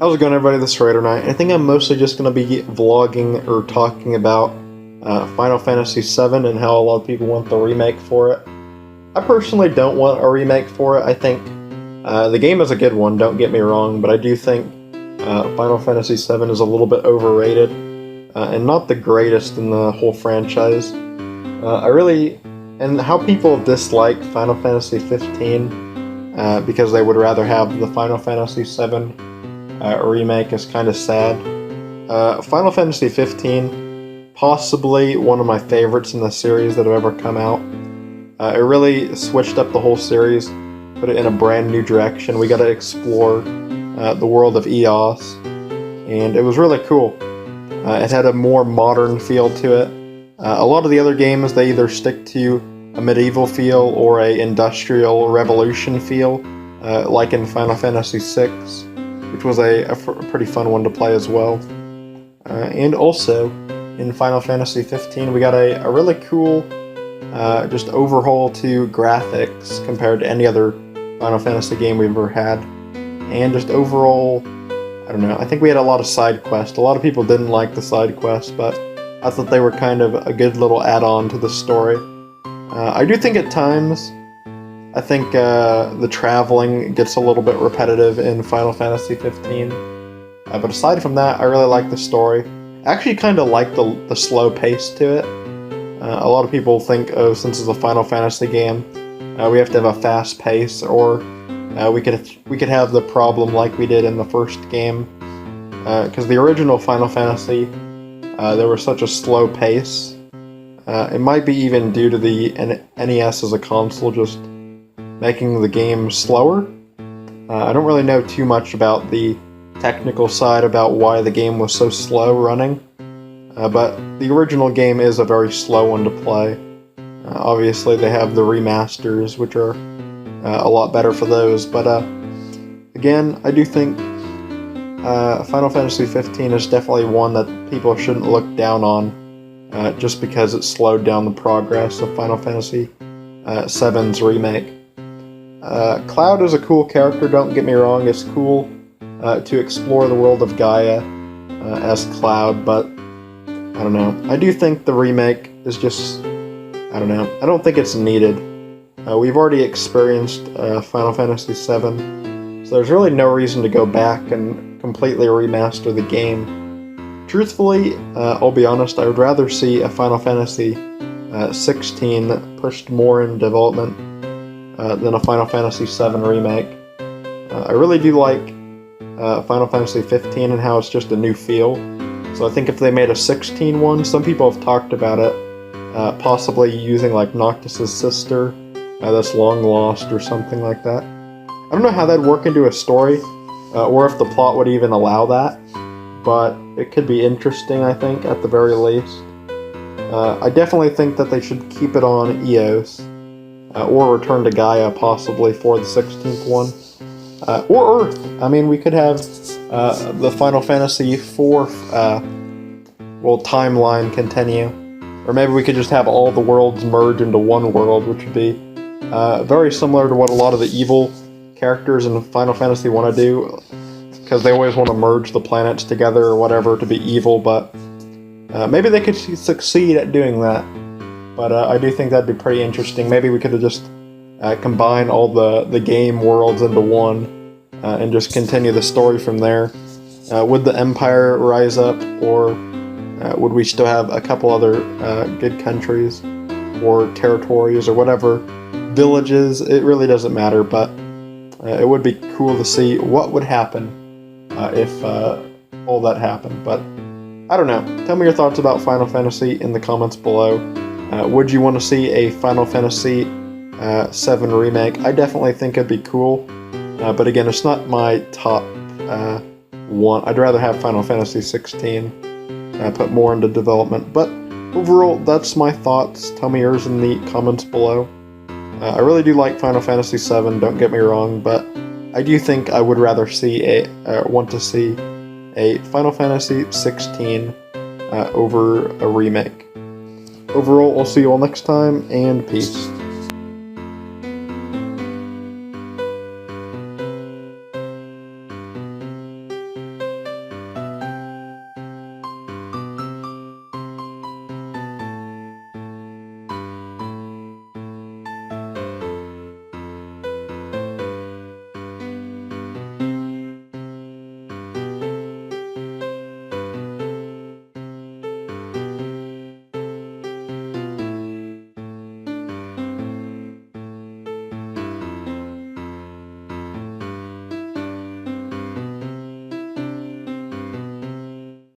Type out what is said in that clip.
How's it going, everybody? This is Raider Knight. I think I'm mostly just going to be vlogging or talking about Final Fantasy VII and how a lot of people want the remake for it. I personally don't want a remake for it. I think the game is a good one, don't get me wrong, but I do think Final Fantasy VII is a little bit overrated and not the greatest in the whole franchise. And how people dislike Final Fantasy 15 because they would rather have the Final Fantasy VII remake is kind of sad. Final Fantasy 15, possibly one of my favorites in the series that have ever come out. It really switched up the whole series, put it in a brand new direction. We got to explore the world of EOS, and it was really cool. It had a more modern feel to it. A lot of the other games, they either stick to a medieval feel or a industrial revolution feel, like in Final Fantasy VI, which was a pretty fun one to play as well. And also, in Final Fantasy 15, we got a really cool just overhaul to graphics compared to any other Final Fantasy game we've ever had. And just overall, I don't know, I think we had a lot of side quests. A lot of people didn't like the side quests, but I thought they were kind of a good little add-on to the story. I do think at times, I think the traveling gets a little bit repetitive in Final Fantasy 15. But aside from that, I really like the story. I actually kind of like the slow pace to it. A lot of people think, oh, since it's a Final Fantasy game, we have to have a fast pace, or we could have the problem like we did in the first game. Because the original Final Fantasy, there was such a slow pace. It might be even due to the NES as a console just making the game slower. I don't really know too much about the technical side about why the game was so slow running, but the original game is a very slow one to play. Obviously they have the remasters, which are a lot better for those, but again, I do think Final Fantasy 15 is definitely one that people shouldn't look down on just because it slowed down the progress of Final Fantasy VII's remake. Cloud is a cool character, don't get me wrong. It's cool to explore the world of Gaia as Cloud, but I don't know. I do think the remake is just, I don't know. I don't think it's needed. We've already experienced Final Fantasy VII, so there's really no reason to go back and completely remaster the game. Truthfully, I'll be honest, I would rather see a Final Fantasy 16 pushed more in development than a Final Fantasy VII remake. I really do like Final Fantasy 15 and how it's just a new feel. So I think if they made a 16 one, some people have talked about it, possibly using like Noctis's sister, that's long lost or something like that. I don't know how that'd work into a story, or if the plot would even allow that, but it could be interesting, I think, at the very least. I definitely think that they should keep it on EOS, or return to Gaia possibly for the 16th one. Or Earth. I mean, we could have the Final Fantasy IV timeline continue. Or maybe we could just have all the worlds merge into one world, which would be very similar to what a lot of the evil characters in Final Fantasy want to do, because they always want to merge the planets together or whatever to be evil, but maybe they could succeed at doing that. But I do think that'd be pretty interesting. Maybe we could have just combined all the game worlds into one and just continue the story from there. Would the Empire rise up, or would we still have a couple other good countries or territories or whatever, villages? It really doesn't matter, but it would be cool to see what would happen if all that happened. But I don't know. Tell me your thoughts about Final Fantasy in the comments below. Would you want to see a Final Fantasy VII remake? I definitely think it'd be cool, but again, it's not my top one. I'd rather have Final Fantasy 16 put more into development, but overall, that's my thoughts. Tell me yours in the comments below. I really do like Final Fantasy VII, don't get me wrong, but I do think I would rather want to see a Final Fantasy 16 over a remake. Overall, I'll see you all next time, and peace.